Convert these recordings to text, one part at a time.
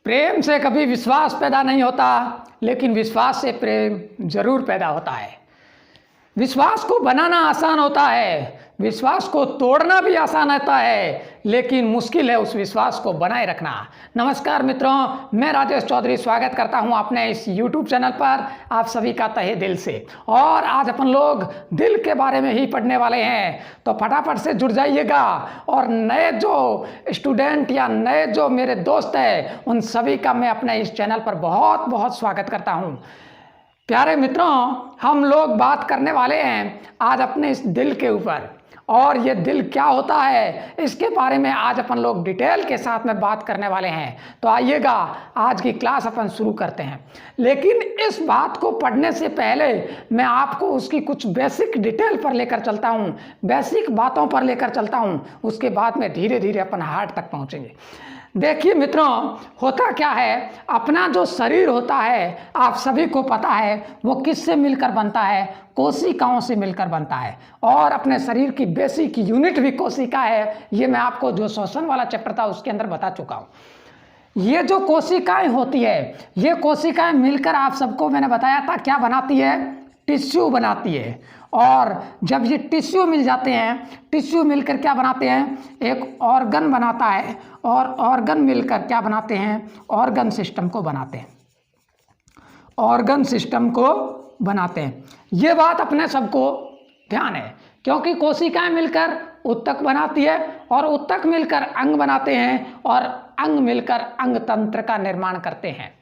प्रेम से कभी विश्वास पैदा नहीं होता, लेकिन विश्वास से प्रेम जरूर पैदा होता है। विश्वास को बनाना आसान होता है, विश्वास को तोड़ना भी आसान होता है, लेकिन मुश्किल है उस विश्वास को बनाए रखना। नमस्कार मित्रों, मैं राजेश चौधरी स्वागत करता हूं अपने इस YouTube चैनल पर आप सभी का तहे दिल से। और आज अपन लोग दिल के बारे में ही पढ़ने वाले हैं, तो फटाफट से जुड़ जाइएगा। और नए जो स्टूडेंट या नए जो मेरे दोस्त हैं, उन सभी का मैं अपने इस चैनल पर बहुत बहुत स्वागत करता हूँ। प्यारे मित्रों, हम लोग बात करने वाले हैं आज अपने इस दिल के ऊपर, और ये दिल क्या होता है इसके बारे में आज अपन लोग डिटेल के साथ में बात करने वाले हैं। तो आइएगा आज की क्लास अपन शुरू करते हैं। लेकिन इस बात को पढ़ने से पहले मैं आपको उसकी कुछ बेसिक डिटेल पर लेकर चलता हूँ, बेसिक बातों पर लेकर चलता हूँ। उसके बाद में धीरे धीरे अपन हार्ट तक पहुँचेंगे। देखिए मित्रों, होता क्या है, अपना जो शरीर होता है आप सभी को पता है वो किससे मिलकर बनता है, कोशिकाओं से मिलकर बनता है। और अपने शरीर की बेसिक यूनिट भी कोशिका है। ये मैं आपको जो श्वसन वाला चैप्टर था उसके अंदर बता चुका हूँ। ये जो कोशिकाएं होती है, ये कोशिकाएं मिलकर आप सबको मैंने बताया था क्या बनाती है, टिश्यू बनाती है। और जब ये टिश्यू मिल जाते हैं, टिश्यू मिलकर क्या बनाते हैं, एक ऑर्गन बनाता है। और ऑर्गन मिलकर क्या बनाते हैं, ऑर्गन सिस्टम को बनाते हैं, ऑर्गन सिस्टम को बनाते हैं। ये बात अपने सबको ध्यान है, क्योंकि कोशिकाएं मिलकर उत्तक बनाती है, और उत्तक मिलकर अंग बनाते हैं, और अंग मिलकर अंग तंत्र का निर्माण करते हैं।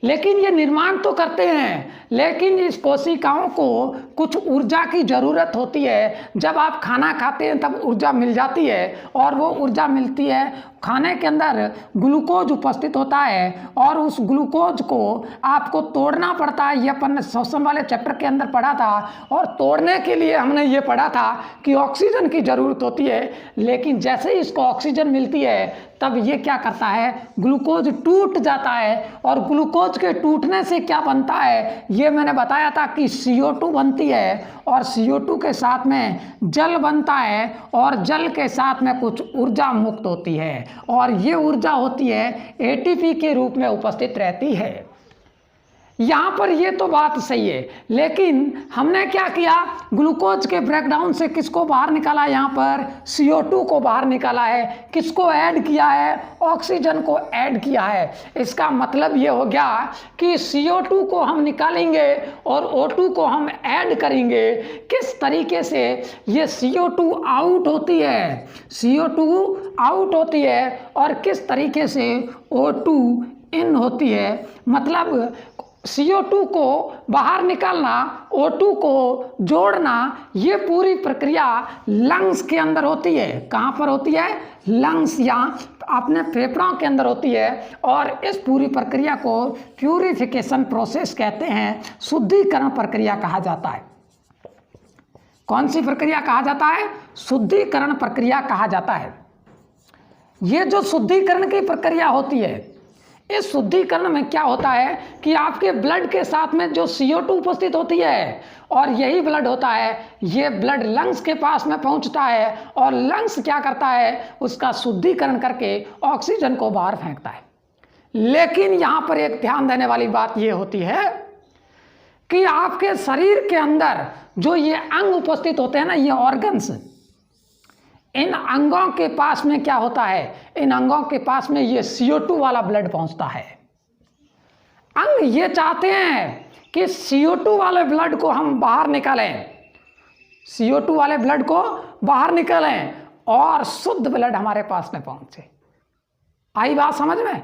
लेकिन ये निर्माण तो करते हैं, लेकिन इस कोशिकाओं को कुछ ऊर्जा की ज़रूरत होती है। जब आप खाना खाते हैं तब ऊर्जा मिल जाती है, और वो ऊर्जा मिलती है, खाने के अंदर ग्लूकोज उपस्थित होता है, और उस ग्लूकोज को आपको तोड़ना पड़ता है। ये अपन श्वसन वाले चैप्टर के अंदर पढ़ा था, और तोड़ने के लिए हमने ये पढ़ा था कि ऑक्सीजन की ज़रूरत होती है। लेकिन जैसे ही इसको ऑक्सीजन मिलती है तब ये क्या करता है, ग्लूकोज टूट जाता है। और ग्लूकोज के टूटने से क्या बनता है, ये मैंने बताया था कि CO2 बनती है, और CO2 के साथ में जल बनता है, और जल के साथ में कुछ ऊर्जा मुक्त होती है, और ये ऊर्जा होती है ATP के रूप में उपस्थित रहती है। यहाँ पर ये तो बात सही है, लेकिन हमने क्या किया, ग्लूकोज के ब्रेकडाउन से किसको बाहर निकाला, यहाँ पर CO2 को बाहर निकाला है। किसको ऐड किया है, ऑक्सीजन को ऐड किया है। इसका मतलब ये हो गया कि CO2 को हम निकालेंगे और O2 को हम ऐड करेंगे। किस तरीके से ये CO2 आउट होती है, CO2 आउट होती है, और किस तरीके से O2 इन होती है। मतलब CO2 को बाहर निकालना, O2 को जोड़ना, ये पूरी प्रक्रिया लंग्स के अंदर होती है। कहाँ पर होती है, लंग्स या अपने फेफड़ों के अंदर होती है। और इस पूरी प्रक्रिया को प्यूरिफिकेशन प्रोसेस कहते हैं, शुद्धिकरण प्रक्रिया कहा जाता है। कौन सी प्रक्रिया कहा जाता है, शुद्धिकरण प्रक्रिया कहा जाता है। ये जो शुद्धिकरण की प्रक्रिया होती है, इस शुद्धिकरण में क्या होता है कि आपके ब्लड के साथ में जो CO2 उपस्थित होती है, और यही ब्लड होता है, ये ब्लड लंग्स के पास में पहुंचता है, और लंग्स क्या करता है, उसका शुद्धिकरण करके ऑक्सीजन को बाहर फेंकता है। लेकिन यहाँ पर एक ध्यान देने वाली बात ये होती है कि आपके शरीर के अंदर जो ये अंग उपस्थित होते हैं ना, ये ऑर्गन्स, इन अंगों के पास में क्या होता है, इन अंगों के पास में ये CO2 वाला ब्लड पहुंचता है। अंग ये चाहते हैं कि CO2 वाले ब्लड को हम बाहर निकालें, CO2 वाले ब्लड को बाहर निकालें, और शुद्ध ब्लड हमारे पास में पहुंचे। आई बात समझ में?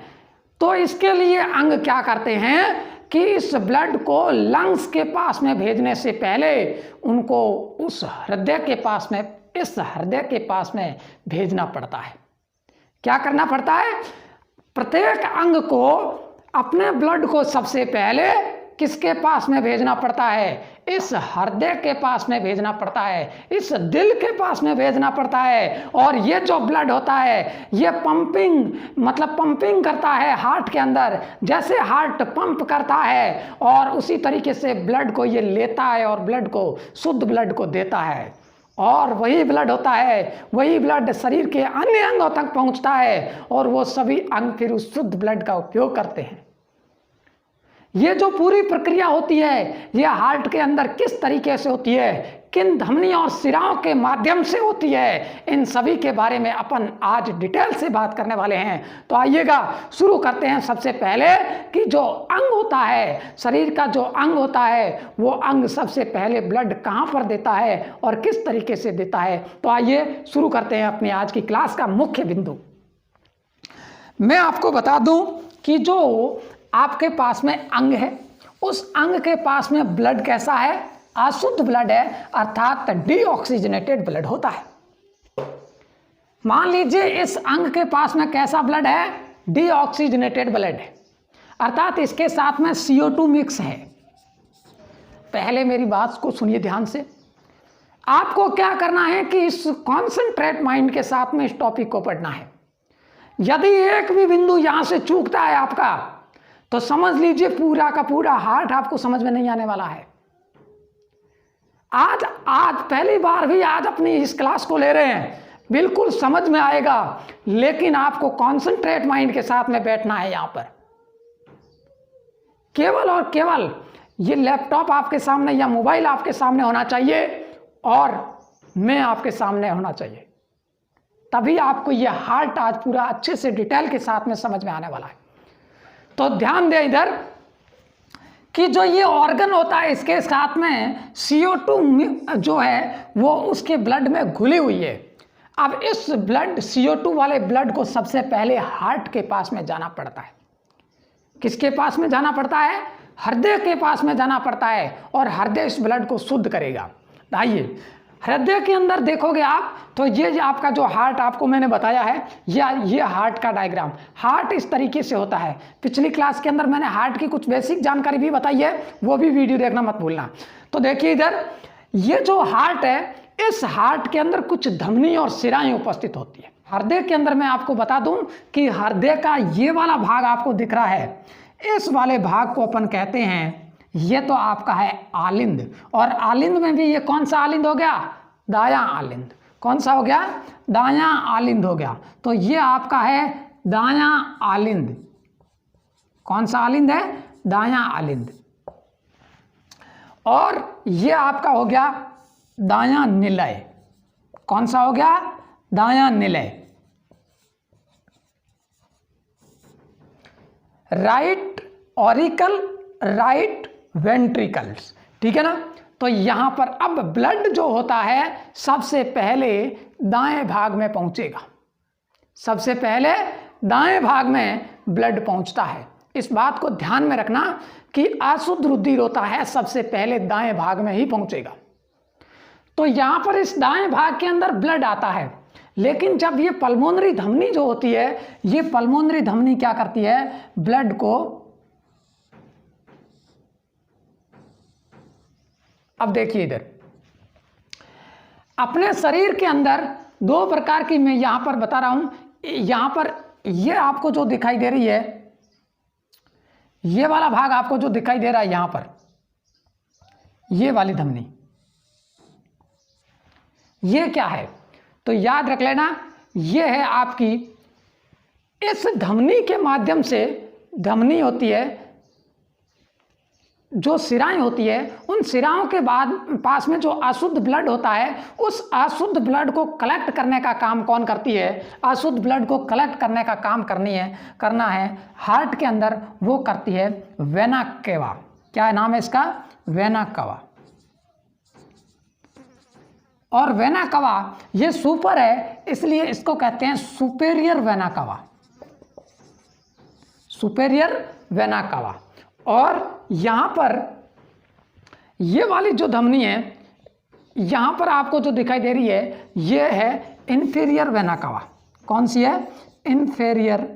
तो इसके लिए अंग क्या करते हैं कि इस ब्लड को लंग्स के पास में भेजने से पहले उनको उस हृदय के पास में, इस हृदय के पास में भेजना पड़ता है। क्या करना पड़ता है, प्रत्येक अंग को अपने ब्लड को सबसे पहले किसके पास में भेजना पड़ता है, इस हृदय के पास में भेजना पड़ता है, इस दिल के पास में भेजना पड़ता है। और ये जो ब्लड होता है, ये पंपिंग, मतलब पंपिंग करता है हार्ट के अंदर। जैसे हार्ट पंप करता है, और उसी तरीके से ब्लड को ये लेता है और ब्लड को, शुद्ध ब्लड को देता है। और वही ब्लड होता है, वही ब्लड शरीर के अन्य अंगों तक पहुंचता है और वो सभी अंग फिर उस शुद्ध ब्लड का उपयोग करते हैं। ये जो पूरी प्रक्रिया होती है ये हार्ट के अंदर किस तरीके से होती है, किन धमनी और सिराओं के माध्यम से होती है, इन सभी के बारे में अपन आज डिटेल से बात करने वाले हैं। तो आइएगा शुरू करते हैं। सबसे पहले कि जो अंग होता है, शरीर का जो अंग होता है, वो अंग सबसे पहले ब्लड कहाँ पर देता है और किस तरीके से देता है। तो आइए शुरू करते हैं अपनी आज की क्लास का मुख्य बिंदु। मैं आपको बता दूं कि जो आपके पास में अंग है, उस अंग के पास में ब्लड कैसा है, अशुद्ध ब्लड है, अर्थात डीऑक्सीजनेटेड ब्लड होता है। मान लीजिए इस अंग के पास में कैसा ब्लड है, डीऑक्सीजनेटेड ब्लड है, अर्थात इसके साथ में CO2 मिक्स है। पहले मेरी बात को सुनिए ध्यान से। आपको क्या करना है कि इस कॉन्सेंट्रेट माइंड के साथ में इस टॉपिक को पढ़ना है। यदि एक भी बिंदु यहां से चूकता है आपका, तो समझ लीजिए पूरा का पूरा हार्ट आपको समझ में नहीं आने वाला है। आज पहली बार भी आज अपनी इस क्लास को ले रहे हैं, बिल्कुल समझ में आएगा, लेकिन आपको कॉन्सेंट्रेट माइंड के साथ में बैठना है। यहां पर केवल और केवल ये लैपटॉप आपके सामने या मोबाइल आपके सामने होना चाहिए और मैं आपके सामने होना चाहिए, तभी आपको ये हार्ट आज पूरा अच्छे से डिटेल के साथ में समझ में आने वाला है। तो ध्यान दें इधर कि जो ये ऑर्गन होता है, इसके साथ में CO2 जो है वो उसके ब्लड में घुली हुई है। अब इस CO2 वाले ब्लड को सबसे पहले हार्ट के पास में जाना पड़ता है। किसके पास में जाना पड़ता है, हृदय के पास में जाना पड़ता है, और हृदय इस ब्लड को शुद्ध करेगा। आइए हृदय के अंदर देखोगे आप तो ये आपका जो हार्ट आपको मैंने बताया है, ये हार्ट का डायग्राम। हार्ट इस तरीके से होता है। पिछली क्लास के अंदर मैंने हार्ट की कुछ बेसिक जानकारी भी बताई है, वो भी वीडियो देखना मत भूलना। तो देखिए इधर ये जो हार्ट है, इस हार्ट के अंदर कुछ धमनी और सिराएं उपस्थित होती है। हृदय के अंदर मैं आपको बता दूं कि हृदय का ये वाला भाग आपको दिख रहा है, इस वाले भाग को अपन कहते हैं, ये तो आपका है आलिंद। और आलिंद में भी ये कौन सा आलिंद हो गया, दायां आलिंद। कौन सा हो गया, दायां आलिंद हो गया। तो ये आपका है दायां आलिंद। कौन सा आलिंद है, दायां आलिंद। और ये आपका हो गया दायां निलय। कौन सा हो गया, दायां निलय। राइट ऑरिकल, राइट वेंट्रिकल्स, ठीक है ना। तो यहां पर अब ब्लड जो होता है सबसे पहले दाएं भाग में पहुंचेगा। सबसे पहले दाएं भाग में ब्लड पहुंचता है। इस बात को ध्यान में रखना कि अशुद्ध रुधिर होता है सबसे पहले दाएं भाग में ही पहुंचेगा। तो यहां पर इस दाएं भाग के अंदर ब्लड आता है, लेकिन जब ये पल्मोनरी धमनी जो होती है, ये पल्मोनरी धमनी क्या करती है, ब्लड को, अब देखिए इधर अपने शरीर के अंदर दो प्रकार की मैं यहां पर बता रहा हूं। यहां पर ये आपको जो दिखाई दे रही है, ये वाला भाग आपको जो दिखाई दे रहा है यहां पर, ये वाली धमनी, ये क्या है, तो याद रख लेना, ये है आपकी, इस धमनी के माध्यम से, धमनी होती है, जो सिराएं होती है, उन सिराओं के बाद पास में जो अशुद्ध ब्लड होता है, उस अशुद्ध ब्लड को कलेक्ट करने का काम कौन करती है, अशुद्ध ब्लड को कलेक्ट करने का काम करना है हार्ट के अंदर, वो करती है वेना केवा। क्या नाम है इसका, वेना कवा। और वेना कवा ये सुपर है, इसलिए इसको कहते हैं सुपेरियर वेना कवा, सुपेरियर वेना कवा। और यहां पर ये वाली जो धमनी है, यहां पर आपको जो दिखाई दे रही है, ये है इंफीरियर वेना कवा। कौन सी है, इंफीरियर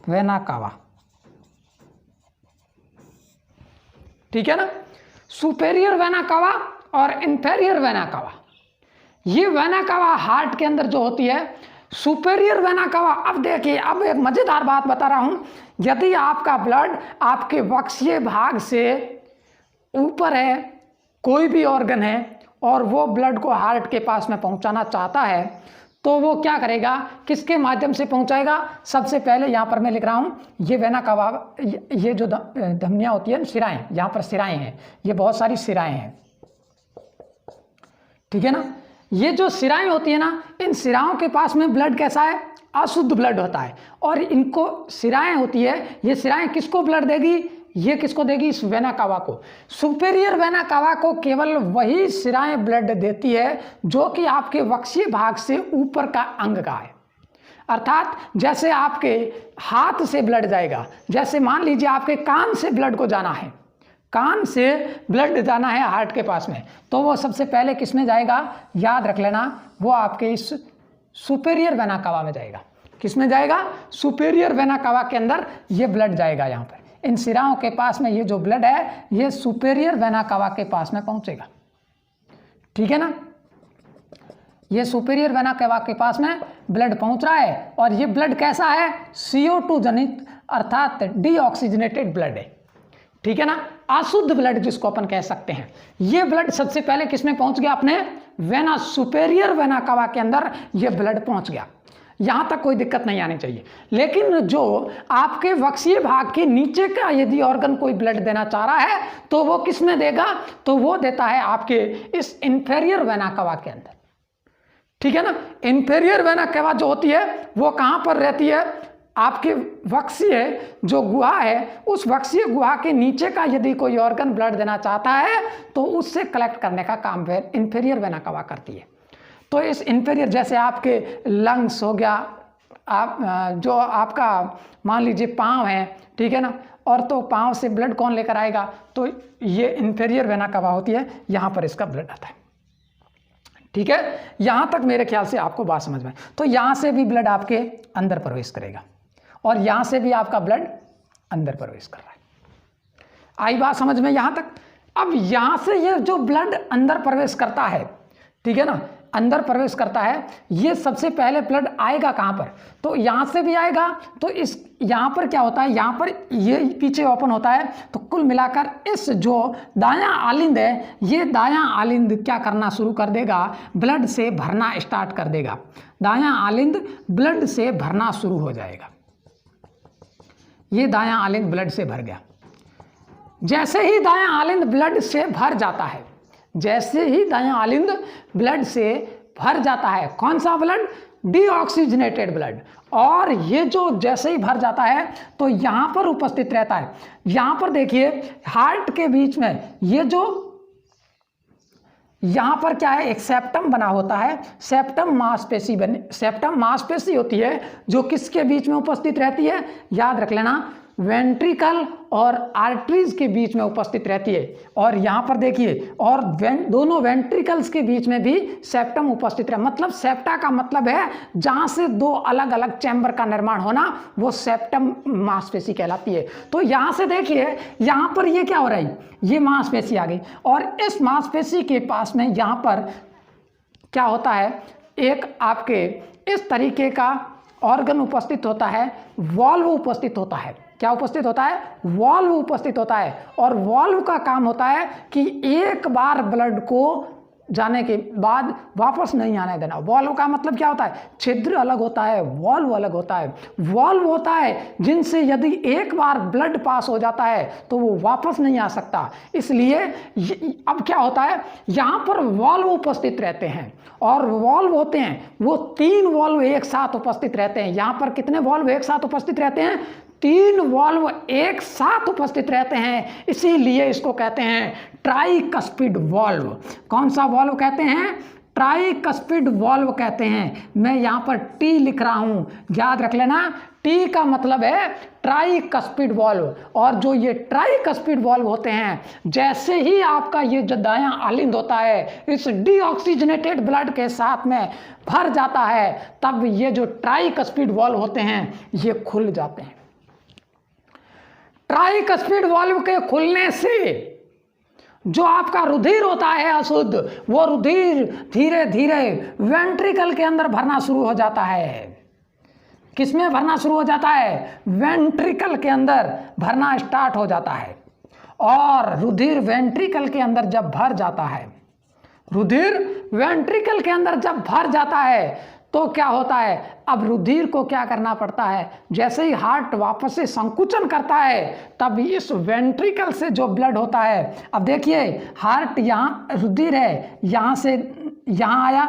वेना कवा, ठीक है ना। सुपेरियर वेना कवा और इंफीरियर वेना कवा, ये वेना कवा हार्ट के अंदर जो होती है, सुपेरियर वेना कवा। अब देखिए, अब एक मजेदार बात बता रहा हूं, यदि आपका ब्लड आपके वक्षीय भाग से ऊपर है कोई भी ऑर्गन है और वो ब्लड को हार्ट के पास में पहुंचाना चाहता है तो वो क्या करेगा, किसके माध्यम से पहुंचाएगा? सबसे पहले यहाँ पर मैं लिख रहा हूँ, ये वेना कवा, ये जो धमनियाँ होती है, शिराएं, यहाँ पर शिराएं हैं, ये बहुत सारी शिराएं हैं, ठीक है ना। ये जो शिराएं होती है ना, इन शिराओं के पास में ब्लड कैसा है? अशुद्ध ब्लड होता है। और इनको शिराएं होती है, ये शिराएं किसको ब्लड देगी? ये किसको देगी? इस वेना कावा को। सुपेरियर वेना कावा को केवल वही शिराएं ब्लड देती है जो कि आपके वक्षीय भाग से ऊपर का अंग का है। अर्थात जैसे आपके हाथ से ब्लड जाएगा, जैसे मान लीजिए आपके कान से ब्लड को जाना है, कान से ब्लड जाना है हार्ट के पास में, तो वो सबसे पहले किस में जाएगा? याद रख लेना, वो आपके इस सुपेरियर वेना कावा में जाएगा। किस में जाएगा? सुपेरियर वेना कावा के अंदर ये ब्लड जाएगा। यहाँ पर इन शिराओं के पास में ये जो ब्लड है ये सुपेरियर वेना कावा के पास में पहुंचेगा, ठीक है ना। ये सुपेरियर वेना कावा के पास में ब्लड पहुंच रहा है और ये ब्लड कैसा है? CO2 जनित अर्थात डीऑक्सीजनेटेड ब्लड है, ठीक है ना, अशुद्ध ब्लड जिसको अपन कह सकते हैं। ये ब्लड सबसे पहले किसमें पहुंच गया? अपने वेना सुपेरियर वेना कावा के अंदर ये ब्लड पहुंच गया। यहां तक कोई दिक्कत नहीं आनी चाहिए। लेकिन जो आपके वक्षीय भाग के नीचे का यदि ऑर्गन कोई ब्लड देना चाह रहा है तो वो किस में देगा? तो वो देता है आपके इस इंफेरियर वेना कावा के अंदर, ठीक है ना। इंफेरियर वेना कावा जो होती है वो कहां पर रहती है? आपके वक्षीय जो गुहा है, उस वक्षीय गुहा के नीचे का यदि कोई ऑर्गन ब्लड देना चाहता है तो उससे कलेक्ट करने का काम इंफेरियर वेना कावा करती है। तो इस इंफेरियर, जैसे आपके लंग्स हो गया, आप जो आपका मान लीजिए पाँव है, ठीक है ना, और तो पाँव से ब्लड कौन लेकर आएगा? तो ये इंफेरियर वेना कावा होती है, यहाँ पर इसका ब्लड आता है, ठीक है। यहाँ तक मेरे ख्याल से आपको बात समझ में। तो यहाँ से भी ब्लड आपके अंदर प्रवेश करेगा और यहाँ से भी आपका ब्लड अंदर प्रवेश कर रहा है। आई बात समझ में यहाँ तक? अब यहाँ से ये जो ब्लड अंदर प्रवेश करता है, ठीक है ना, अंदर प्रवेश करता है, ये सबसे पहले ब्लड आएगा कहाँ पर? तो यहाँ से भी आएगा। तो इस यहाँ पर क्या होता है? यहाँ पर ये पीछे ओपन होता है, तो कुल मिलाकर इस जो दायां आलिंद है, ये दायां आलिंद क्या करना शुरू कर देगा? ब्लड से भरना स्टार्ट कर देगा। दायां आलिंद ब्लड से भरना शुरू हो जाएगा। ये दायां आलिंद ब्लड से भर गया। जैसे ही दायां आलिंद ब्लड से भर जाता है, जैसे ही दायां आलिंद ब्लड से भर जाता है, कौन सा ब्लड? Deoxygenated blood. और ये जो जैसे ही भर जाता है तो यहाँ पर उपस्थित रहता है। यहाँ पर देखिए हार्ट के बीच में ये जो यहाँ पर क्या है? एक सेप्टम बना होता है। सेप्टम मांसपेशी सेप्टम मांसपेशी होती है जो किसके बीच में उपस्थित रहती है? याद रख लेना, वेंट्रिकल और आर्टरीज के बीच में उपस्थित रहती है। और यहाँ पर देखिए, और दोनों वेंट्रिकल्स के बीच में भी सेप्टम उपस्थित रहे। मतलब सेप्टा का मतलब है जहाँ से दो अलग अलग चैम्बर का निर्माण होना, वो सेप्टम मांसपेशी कहलाती है। तो यहाँ से देखिए, यहाँ पर ये क्या हो रहा है? ये मांसपेशी आ गई और इस मांसपेशी के पास में यहाँ पर क्या होता है? एक आपके इस तरीके का ऑर्गन उपस्थित होता है, वॉल्व उपस्थित होता है। क्या उपस्थित होता है? वॉल्व उपस्थित होता है। और वॉल्व का काम होता है कि एक बार ब्लड को जाने के बाद वापस नहीं आने देना। वॉल्व का मतलब क्या होता है? छिद्र अलग होता है, वॉल्व अलग होता है। वॉल्व होता है जिनसे यदि एक बार ब्लड पास हो जाता है तो वो वापस नहीं आ सकता। इसलिए अब क्या होता है? यहाँ पर वॉल्व उपस्थित रहते हैं और वॉल्व होते हैं वो 3 वॉल्व एक साथ उपस्थित रहते हैं। यहाँ पर कितने वॉल्व एक साथ उपस्थित रहते हैं? 3 वॉल्व एक साथ उपस्थित रहते हैं। इसीलिए इसको कहते हैं ट्राइकस्पिड वॉल्व। कौन सा वॉल्व कहते हैं? ट्राइकस्पिड वॉल्व कहते हैं। मैं यहाँ पर टी लिख रहा हूँ, याद रख लेना। टी का मतलब है ट्राइकस्पिड वॉल्व। और जो ये ट्राइकस्पिड वॉल्व होते हैं, जैसे ही आपका ये जो दायां आलिंद होता है इस डीऑक्सीजनेटेड ब्लड के साथ में भर जाता है, तब ये जो ट्राइकस्पिड वॉल्व होते हैं ये खुल जाते हैं। ट्राइकस्पिड वॉल्व के खुलने से जो आपका रुधिर होता है अशुद्ध, वो रुधिर धीरे धीरे वेंट्रिकल के अंदर भरना शुरू हो जाता है। किसमें भरना शुरू हो जाता है? वेंट्रिकल के अंदर भरना स्टार्ट हो जाता है। और रुधिर वेंट्रिकल के अंदर जब भर जाता है, रुधिर वेंट्रिकल के अंदर जब भर जाता है तो क्या होता है, अब रुधिर को क्या करना पड़ता है, जैसे ही हार्ट वापस से संकुचन करता है तब इस वेंट्रिकल से जो ब्लड होता है, अब देखिए हार्ट यहाँ रुधिर है, यहाँ से यहाँ आया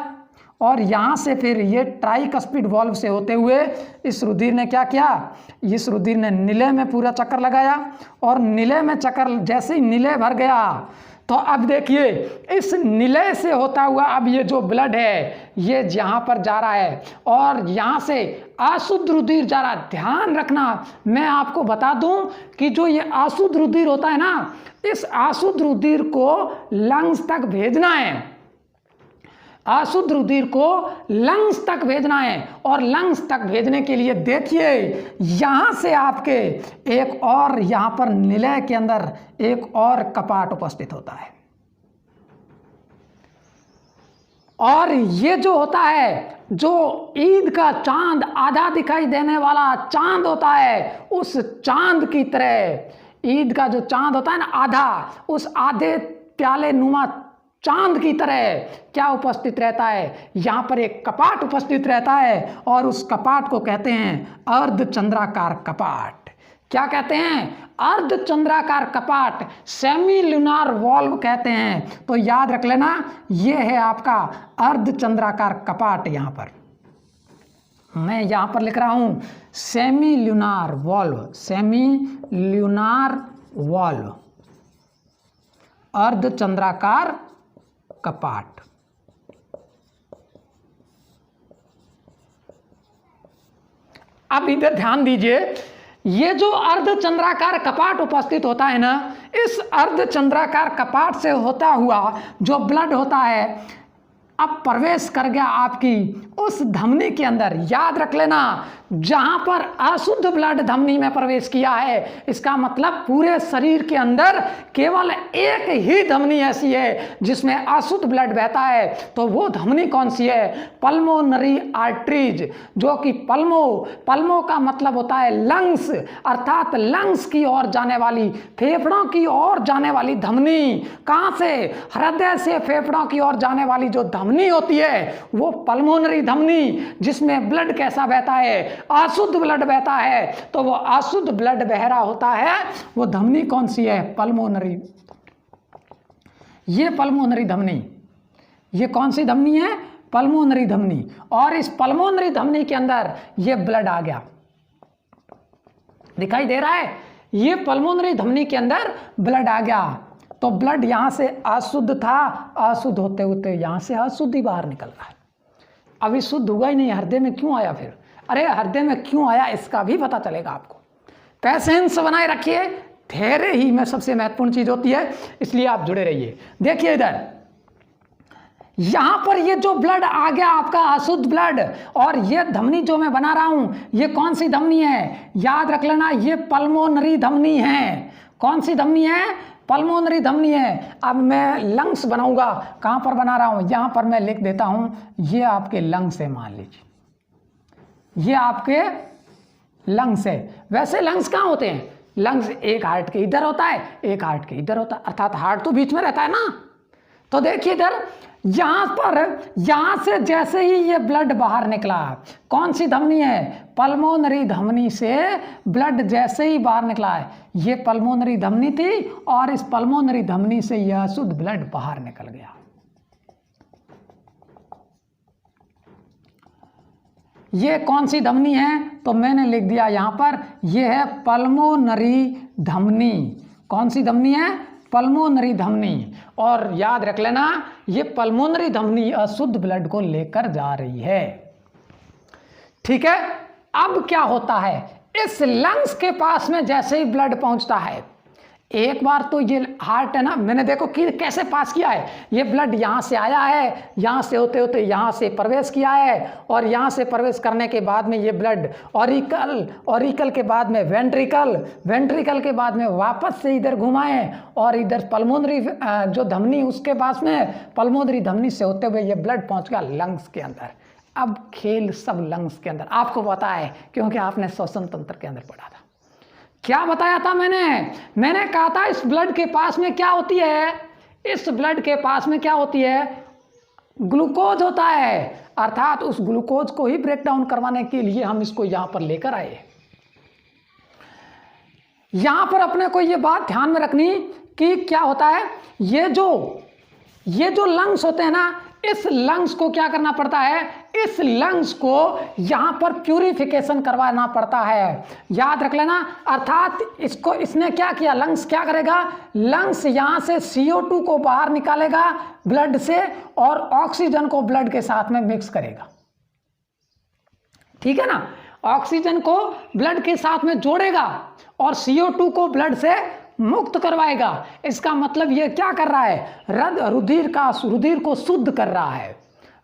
और यहाँ से फिर ये ट्राइकस्पिड वाल्व से होते हुए इस रुधिर ने क्या किया, इस रुधिर ने नीले में पूरा चक्कर लगाया और नीले में चक्कर जैसे ही नीले भर गया तो अब देखिए इस नीले से होता हुआ अब ये जो ब्लड है ये यहाँ पर जा रहा है और यहाँ से अशुद्ध रुधिर जा रहा है। ध्यान रखना, मैं आपको बता दूं कि जो ये अशुद्ध रुधिर होता है ना, इस अशुद्ध रुधिर को लंग्स तक भेजना है, अशुद्ध रुधिर को लंग्स तक भेजना है और लंग्स तक भेजने के लिए देखिए यहाँ से आपके एक और यहाँ पर निलय के अंदर एक और कपाट उपस्थित होता है और ये जो होता है, जो ईद का चांद आधा दिखाई देने वाला चांद होता है, उस चांद की तरह ईद का जो चांद होता है ना आधा, उस आधे प्याले नुमा चांद की तरह क्या उपस्थित रहता है, यहाँ पर एक कपाट उपस्थित रहता है और उस कपाट को कहते हैं अर्धचंद्राकार कपाट। क्या कहते हैं, अर्धचंद्राकार कपाट, सेमी लूनार वॉल्व कहते हैं। तो याद रख लेना, ये है आपका अर्धचंद्राकार कपाट। यहाँ पर मैं यहाँ पर लिख रहा हूँ semi lunar valve, semi lunar valve, अर्धचंद्राकार कपाट। अब इधर ध्यान दीजिए, ये जो अर्धचंद्राकार कपाट उपस्थित होता है ना, इस अर्धचंद्राकार कपाट से होता हुआ जो ब्लड होता है अब प्रवेश कर गया आपकी उस धमनी के अंदर। याद रख लेना, जहां पर अशुद्ध ब्लड धमनी में प्रवेश किया है, इसका मतलब पूरे शरीर के अंदर केवल एक ही धमनी ऐसी है जिसमें अशुद्ध ब्लड बहता है। तो वो धमनी कौन सी है, पल्मोनरी आर्टरीज, जो कि पल्मो का मतलब होता है लंग्स, अर्थात लंग्स की ओर जाने वाली, फेफड़ों की ओर जाने वाली धमनी। कहां से, हृदय से फेफड़ों की ओर जाने वाली जो धमनी होती है वो पल्मोनरी धमनी, जिसमें ब्लड कैसा बहता है, अशुद्ध ब्लड बहता है। तो वो अशुद्ध ब्लड बह रहा होता है, वो धमनी कौन सी है, पल्मोनरी। ये पल्मोनरी धमनी, ये कौन सी धमनी है, पल्मोनरी धमनी। और इस पल्मोनरी धमनी के अंदर ये ब्लड आ गया, दिखाई दे रहा है, ये पल्मोनरी धमनी के अंदर ब्लड आ गया। तो ब्लड यहां से अशुद्ध था, अशुद्ध होते होते यहां से अशुद्ध ही बाहर निकल रहा है। अभी शुद्ध हुआ ही नहीं, हृदय में क्यों आया फिर, अरे हृदय में क्यों आया इसका भी पता चलेगा आपको। पैसेंस बनाए रखिए, धैर्य ही में सबसे महत्वपूर्ण चीज होती है, इसलिए आप जुड़े रहिए। देखिए इधर, यहां पर ये जो ब्लड आ गया आपका अशुद्ध ब्लड, और ये धमनी जो मैं बना रहा हूं ये कौन सी धमनी है, याद रख लेना, ये पल्मोनरी धमनी है। कौन सी धमनी है, पल्मोनरी धमनी है। अब मैं लंग्स बनाऊंगा, कहां पर बना रहा हूं, यहां पर मैं लिख देता हूं, ये आपके लंग्स है, मान लीजिए ये आपके लंग्स है। वैसे लंग्स कहाँ होते हैं, लंग्स एक हार्ट के इधर होता है, एक हार्ट के इधर होता है, अर्थात हार्ट तो बीच में रहता है ना। तो देखिए इधर, यहां पर, यहां से जैसे ही ये ब्लड बाहर निकला, कौन सी धमनी है, पल्मोनरी धमनी से ब्लड जैसे ही बाहर निकला है, ये पल्मोनरी धमनी थी और इस पल्मोनरी धमनी से यह अशुद्ध ब्लड बाहर निकल गया। ये कौन सी धमनी है, तो मैंने लिख दिया यहां पर, ये है पल्मोनरी धमनी। कौन सी धमनी है, पल्मोनरी धमनी। और याद रख लेना, ये पल्मोनरी धमनी अशुद्ध ब्लड को लेकर जा रही है, ठीक है। अब क्या होता है, इस लंग्स के पास में जैसे ही ब्लड पहुंचता है, एक बार तो ये हार्ट है ना, मैंने देखो कि कैसे पास किया है, ये ब्लड यहाँ से आया है, यहाँ से होते होते यहाँ से प्रवेश किया है, और यहाँ से प्रवेश करने के बाद में ये ब्लड ऑरिकल के बाद में वेंट्रिकल के बाद में वापस से इधर घुमाए, और इधर पल्मोनरी जो धमनी उसके पास में, पल्मोनरी धमनी से होते हुए ये ब्लड पहुँच गया लंग्स के अंदर। अब खेल सब लंग्स के अंदर, आपको पता है क्योंकि आपने श्वसन तंत्र के अंदर पढ़ा था। क्या बताया था मैंने कहा था इस ब्लड के पास में क्या होती है, इस ब्लड के पास में क्या होती है, ग्लूकोज होता है। अर्थात उस ग्लूकोज को ही ब्रेक डाउन करवाने के लिए हम इसको यहां पर लेकर आए। यहां पर अपने को ये बात ध्यान में रखनी कि क्या होता है, ये जो लंग्स होते हैं ना, इस लंग्स को क्या करना पड़ता है, इस लंग्स को यहां पर प्यूरिफिकेशन करवाना पड़ता है, याद रख लेना। अर्थात इसने क्या किया, लंग्स क्या करेगा, लंग्स यहां से CO2 को बाहर निकालेगा ब्लड से और ऑक्सीजन को ब्लड के साथ में मिक्स करेगा, ठीक है ना। ऑक्सीजन को ब्लड के साथ में जोड़ेगा और CO2 को ब्लड से मुक्त करवाएगा। इसका मतलब ये क्या कर रहा है, रुधिर को शुद्ध कर रहा है,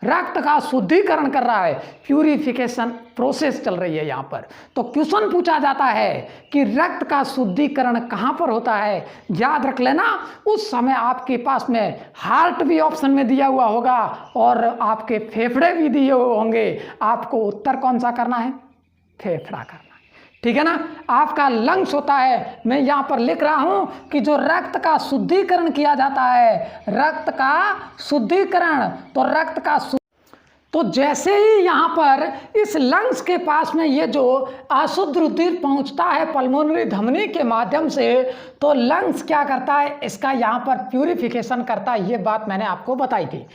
रक्त का शुद्धिकरण कर रहा है, प्यूरिफिकेशन प्रोसेस चल रही है यहाँ पर। तो क्वेश्चन पूछा जाता है कि रक्त का शुद्धिकरण कहाँ पर होता है, याद रख लेना। उस समय आपके पास में हार्ट भी ऑप्शन में दिया हुआ होगा और आपके फेफड़े भी दिए हुए होंगे। आपको उत्तर कौन सा करना है, फेफड़ा करना है, ठीक है ना। आपका लंग्स होता है, मैं यहां पर लिख रहा हूं कि जो रक्त का शुद्धिकरण किया जाता है, रक्त का शुद्धिकरण, तो जैसे ही यहां पर इस लंग्स के पास में ये जो अशुद्ध रुधिर पहुंचता है पल्मोनरी धमनी के माध्यम से, तो लंग्स क्या करता है, इसका यहां पर प्यूरिफिकेशन करता है। ये बात मैंने आपको बताई थी,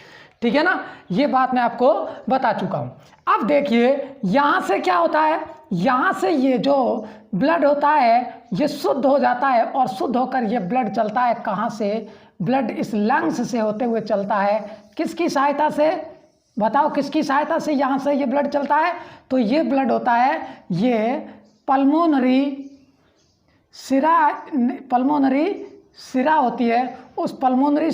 ठीक है ना, ये बात मैं आपको बता चुका हूं। अब देखिए यहां से क्या होता है, यहां से ये जो ब्लड होता है ये शुद्ध हो जाता है और शुद्ध होकर ये ब्लड चलता है, कहां से, ब्लड इस लंग्स से होते हुए चलता है, किसकी सहायता से, बताओ किसकी सहायता से यहां से ये ब्लड चलता है। तो ये ब्लड होता है, ये पल्मोनरी सिरा होती है, उस पल्मोनरी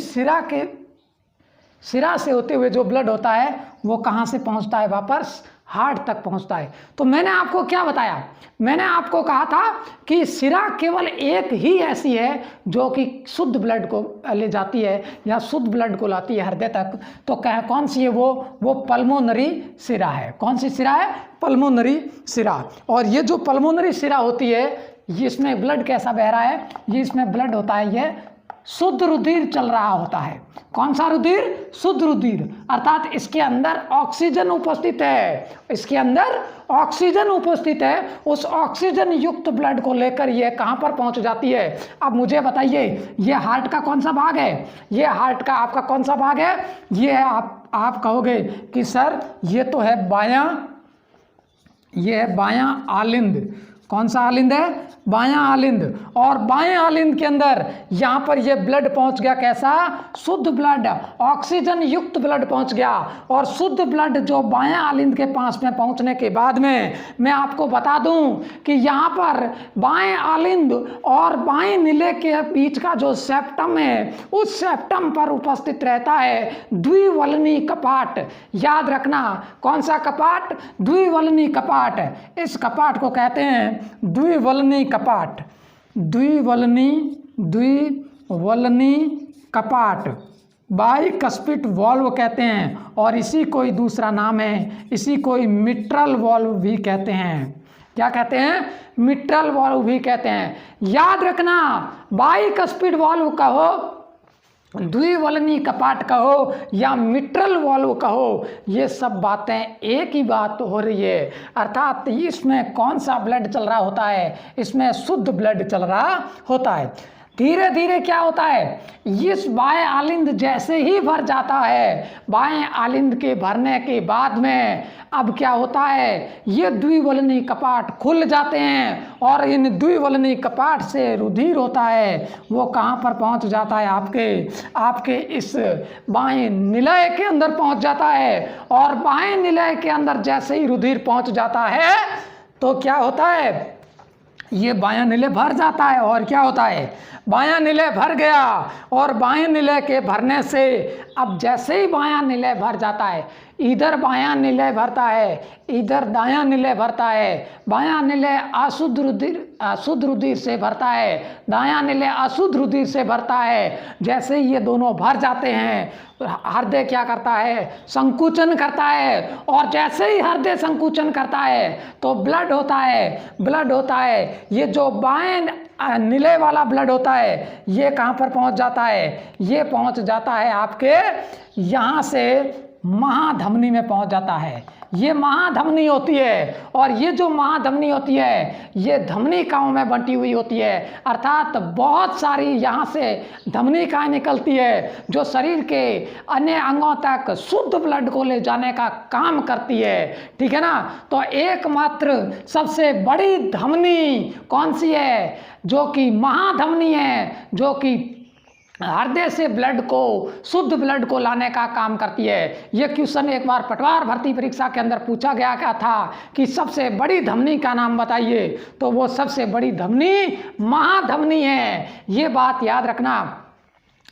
सिरा से होते हुए जो ब्लड होता है वो कहाँ से पहुँचता है, वापस हार्ट तक पहुँचता है। तो मैंने आपको क्या बताया, मैंने आपको कहा था कि सिरा केवल एक ही ऐसी है जो कि शुद्ध ब्लड को ले जाती है या शुद्ध ब्लड को लाती है हृदय तक। तो कौन सी है वो पल्मोनरी सिरा है। कौन सी सिरा है, पल्मोनरी सिरा। और ये जो पल्मोनरी सिरा होती है, ये इसमें ब्लड कैसा बह रहा है, ये इसमें ब्लड होता है, ये शुद्ध रुधिर चल रहा होता है। कौन सा रुधिर, शुद्ध रुधिर। अर्थात इसके अंदर ऑक्सीजन उपस्थित है, इसके अंदर ऑक्सीजन उपस्थित है। उस ऑक्सीजन युक्त ब्लड को लेकर ये कहाँ पर पहुंच जाती है। अब मुझे बताइए ये हार्ट का कौन सा भाग है, ये हार्ट का आपका कौन सा भाग है, ये है आप कहोगे कि सर ये तो है बायां, ये है बायां आलिंद। कौन सा आलिंद है, बायां आलिंद। और बाएं आलिंद के अंदर यहाँ पर ये ब्लड पहुँच गया, कैसा, शुद्ध ब्लड, ऑक्सीजन युक्त ब्लड पहुँच गया। और शुद्ध ब्लड जो बायां आलिंद के पास में पहुँचने के बाद में मैं आपको बता दूं कि यहाँ पर बाएं आलिंद और बाएं नीले के बीच का जो सेप्टम है, उस सेप्टम पर उपस्थित रहता है द्विवलनी कपाट। याद रखना, कौन सा कपाट, द्विवलनी कपाट। इस कपाट को कहते हैं द्विवलनी कपाट, द्विवलनी कपाट, बाइकस्पिड वॉल्व कहते हैं। और इसी कोई दूसरा नाम है, इसी कोई मिट्रल वॉल्व भी कहते हैं। क्या कहते हैं, मिट्रल वॉल्व भी कहते हैं। याद रखना, बाइकस्पिड वॉल्व कहो, द्विवलनी कपाट कहो या मिट्रल वॉल्व कहो, ये सब बातें एक ही बात हो रही है। अर्थात इसमें कौन सा ब्लड चल रहा होता है, इसमें शुद्ध ब्लड चल रहा होता है। धीरे धीरे क्या होता है, इस बाएं आलिंद जैसे ही भर जाता है, बाएं आलिंद के भरने के बाद में अब क्या होता है, ये द्विवलनी कपाट खुल जाते हैं और इन द्विवलनी कपाट से रुधिर होता है वो कहाँ पर पहुँच जाता है, आपके इस बाएं निलय के अंदर पहुँच जाता है। और बाएं निलय के अंदर जैसे ही रुधिर पहुँच जाता है तो क्या होता है, ये बायां निलय भर जाता है। और क्या होता है, बायां निलय भर गया और बाएं निलय के भरने से अब जैसे ही बायां निलय भर जाता है, इधर बायां निलय भरता है, इधर दायां निलय भरता है। बायां निलय अशुद्ध रुधिर से भरता है, दायां निलय अशुद्ध रुधिर से भरता है। जैसे ही ये दोनों भर जाते हैं, हृदय क्या करता है? संकुचन करता है। और जैसे ही हृदय संकुचन करता है तो ब्लड होता है, ब्लड होता है। ये जो बाएं निलय वाला ब्लड होता है, ये कहाँ पर पहुँच जाता है? ये पहुँच जाता है आपके यहाँ से महाधमनी में पहुँच जाता है। ये महाधमनी होती है, और ये जो महाधमनी होती है ये धमनिकाओं में बंटी हुई होती है। अर्थात बहुत सारी यहाँ से धमनिकाएं निकलती है जो शरीर के अन्य अंगों तक शुद्ध ब्लड को ले जाने का काम करती है। ठीक है ना? तो एकमात्र सबसे बड़ी धमनी कौन सी है? जो कि महाधमनी है, जो कि हृदय से ब्लड को, शुद्ध ब्लड को लाने का काम करती है। ये क्वेश्चन एक बार पटवार भर्ती परीक्षा के अंदर पूछा गया क्या था कि सबसे बड़ी धमनी का नाम बताइए, तो वो सबसे बड़ी धमनी महाधमनी है। ये बात याद रखना।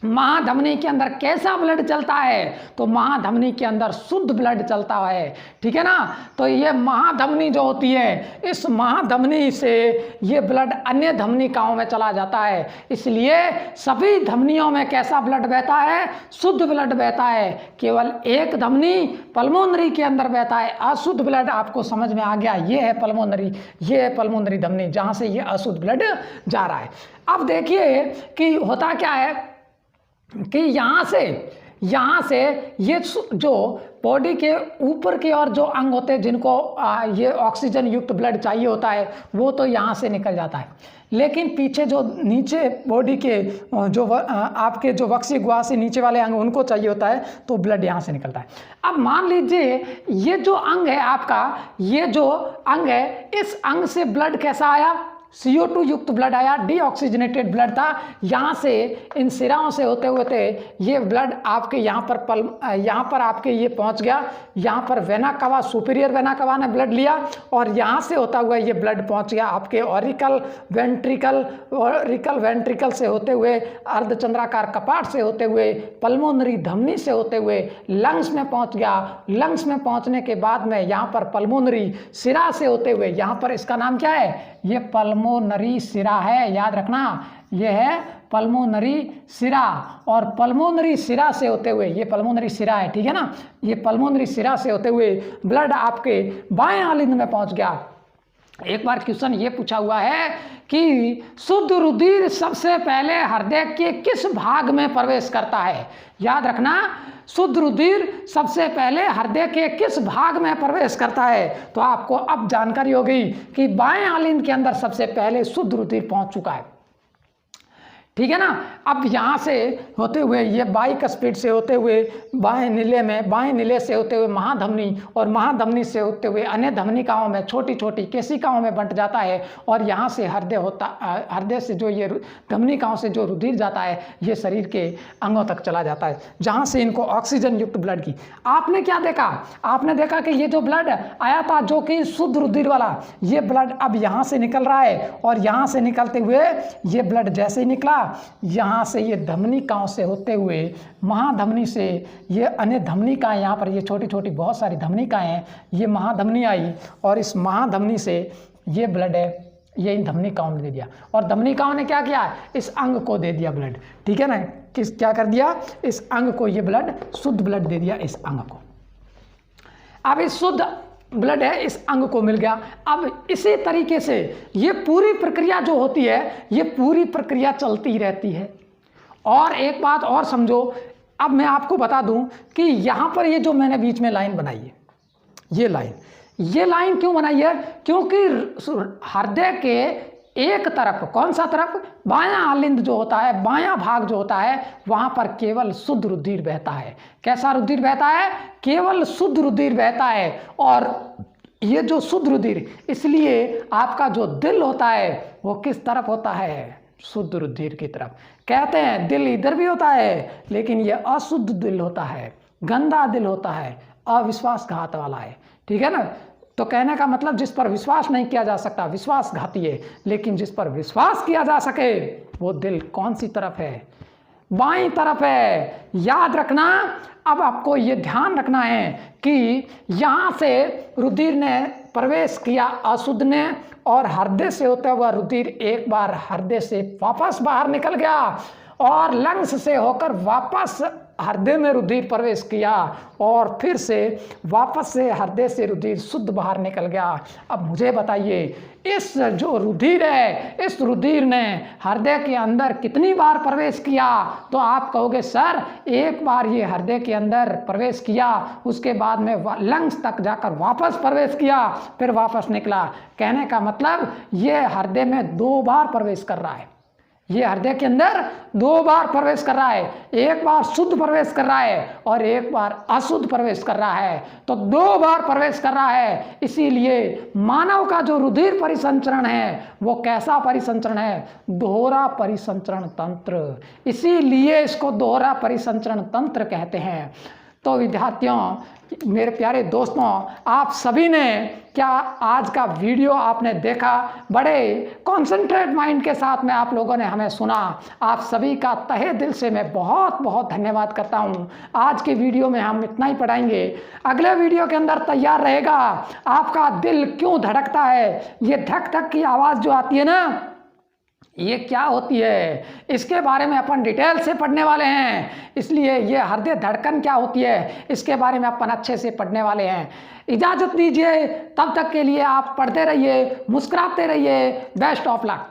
महाधमनी के अंदर कैसा ब्लड चलता है? तो महाधमनी के अंदर शुद्ध ब्लड चलता है। ठीक है ना? तो ये महाधमनी जो होती है, इस महाधमनी से ये ब्लड अन्य धमनिकाओं में चला जाता है। इसलिए सभी धमनियों में कैसा ब्लड बहता है? शुद्ध ब्लड बहता है। केवल एक धमनी पल्मोनरी के अंदर बहता है अशुद्ध ब्लड। आपको समझ में आ गया? ये है पल्मोनरी, ये है पल्मोनरी धमनी जहाँ से ये अशुद्ध ब्लड जा रहा है। अब देखिए कि होता क्या है कि यहाँ से ये जो बॉडी के ऊपर के और जो अंग होते हैं जिनको ये ऑक्सीजन युक्त ब्लड चाहिए होता है, वो तो यहाँ से निकल जाता है। लेकिन पीछे जो नीचे बॉडी के जो आपके जो वक्सी गुहा से नीचे वाले अंग उनको चाहिए होता है, तो ब्लड यहाँ से निकलता है। अब मान लीजिए ये जो अंग है आपका, ये जो अंग है, इस अंग से ब्लड कैसा आया? CO2 युक्त ब्लड आया, डीऑक्सीजनेटेड ब्लड था। यहाँ से इन सिराओं से होते हुए थे ये ब्लड आपके यहाँ पर आपके ये पहुँच गया। यहाँ पर वेना कवा, सुपीरियर वेना कवा ने ब्लड लिया, और यहाँ से होता हुआ ये ब्लड पहुँच गया आपके ऑरिकल वेंट्रिकल से होते हुए, अर्धचंद्राकार कपाट से होते हुए, पल्मोनरी धमनी से होते हुए लंग्स में पहुँच गया। लंग्स में पहुँचने के बाद में यहाँ पर पल्मोनरी सिरा से होते हुए, यहाँ पर इसका नाम क्या है? ये पल्मोनरी सिरा है। याद रखना, ये है पल्मोनरी सिरा। और पल्मोनरी सिरा से होते हुए, ये पल्मोनरी सिरा है, ठीक है ना? ये पल्मोनरी सिरा से होते हुए ब्लड आपके बाएं आलिंद में पहुंच गया। एक बार क्वेश्चन ये पूछा हुआ है कि शुद्ध रुधिर सबसे पहले हृदय के किस भाग में प्रवेश करता है? याद रखना, शुद्ध रुधिर सबसे पहले हृदय के किस भाग में प्रवेश करता है? तो आपको अब जानकारी होगी कि बाएं आलिंद के अंदर सबसे पहले शुद्ध रुधिर पहुंच चुका है। ठीक है ना? अब यहाँ से होते हुए ये बाइक स्पीड से होते हुए बाएं नीले से होते हुए महाधमनी, और महाधमनी से होते हुए अन्य धमनिकाओं में, छोटी छोटी केशिकाओं में बंट जाता है। और यहाँ से हृदय से जो ये धमनिकाओं से जो रुधिर जाता है, ये शरीर के अंगों तक चला जाता है, जहाँ से इनको ऑक्सीजन युक्त ब्लड की। आपने क्या देखा? आपने देखा कि ये जो ब्लड आया था जो कि शुद्ध रुधिर वाला, ये ब्लड अब यहाँ से निकल रहा है, और यहाँ से निकलते हुए ये ब्लड जैसे ही निकला, यहाँ से ये धमनिकाओं से होते हुए महाधमनी से ये अन्य धमनिकाएं, यहाँ पर ये छोटी छोटी बहुत सारी धमनिकाएं हैं, ये महाधमनी आई, और इस महाधमनी से ये ब्लड है ये इन धमनिकाओं ने दे दिया। और धमनिकाओं ने क्या किया? इस अंग को दे दिया ब्लड। ठीक है ना? क्या कर दिया? इस अंग को ये ब्लड, शुद्ध ब्लड दे दिया इस अंग को। अब इस शुद्ध ब्लड है इस अंग को मिल गया। अब इसी तरीके से ये पूरी प्रक्रिया जो होती है, ये पूरी प्रक्रिया चलती रहती है। और एक बात और समझो, अब मैं आपको बता दूं कि यहाँ पर ये जो मैंने बीच में लाइन बनाई है, ये लाइन क्यों बनाई है? क्योंकि हृदय के एक तरफ, कौन सा तरफ? बायां आलिंद जो होता है, बायां भाग जो होता है, वहां पर केवल शुद्ध रुधिर बहता है। कैसा रुधिर बहता है? केवल शुद्ध रुधिर बहता है। और ये जो शुद्ध रुधिर, इसलिए आपका जो दिल होता है वो किस तरफ होता है? शुद्ध रुधिर की तरफ। कहते हैं दिल इधर भी होता है, लेकिन ये अशुद्ध दिल होता है, गंदा दिल होता है, अविश्वासघात वाला है। ठीक है ना? तो कहने का मतलब जिस पर विश्वास नहीं किया जा सकता विश्वासघाती है, लेकिन जिस पर विश्वास किया जा सके वो दिल कौन सी तरफ है? बाईं तरफ है। याद रखना, अब आपको ये ध्यान रखना है कि यहाँ से रुधिर ने प्रवेश किया अशुद्ध ने, और हृदय से होता हुआ रुधिर एक बार हृदय से वापस बाहर निकल गया और लंग्स से होकर वापस हृदय में रुधिर प्रवेश किया और फिर से वापस से हृदय से रुधिर शुद्ध बाहर निकल गया। अब मुझे बताइए, इस जो रुधिर है, इस रुधिर ने हृदय के अंदर कितनी बार प्रवेश किया? तो आप कहोगे सर एक बार ये हृदय के अंदर प्रवेश किया, उसके बाद में लंग्स तक जाकर वापस प्रवेश किया, फिर वापस निकला। कहने का मतलब ये हृदय में 2 बार प्रवेश कर रहा है। ये हृदय के अंदर 2 बार प्रवेश कर रहा है। एक बार शुद्ध प्रवेश कर रहा है और एक बार अशुद्ध प्रवेश कर रहा है। तो 2 बार प्रवेश कर रहा है। इसीलिए मानव का जो रुधिर परिसंचरण है वो कैसा परिसंचरण है? दोहरा परिसंचरण तंत्र। इसीलिए इसको दोहरा परिसंचरण तंत्र कहते हैं। तो विद्यार्थियों, मेरे प्यारे दोस्तों, आप सभी ने क्या आज का वीडियो आपने देखा? बड़े कॉन्सेंट्रेट माइंड के साथ में आप लोगों ने हमें सुना। आप सभी का तहे दिल से मैं बहुत बहुत धन्यवाद करता हूं। आज के वीडियो में हम इतना ही पढ़ाएंगे। अगले वीडियो के अंदर तैयार रहेगा आपका दिल क्यों धड़कता है। ये धक धक की आवाज़ जो आती है ना, ये क्या होती है, इसके बारे में अपन डिटेल से पढ़ने वाले हैं। इसलिए ये हृदय धड़कन क्या होती है, इसके बारे में अपन अच्छे से पढ़ने वाले हैं। इजाज़त दीजिए, तब तक के लिए आप पढ़ते रहिए, मुस्कुराते रहिए। Best of luck.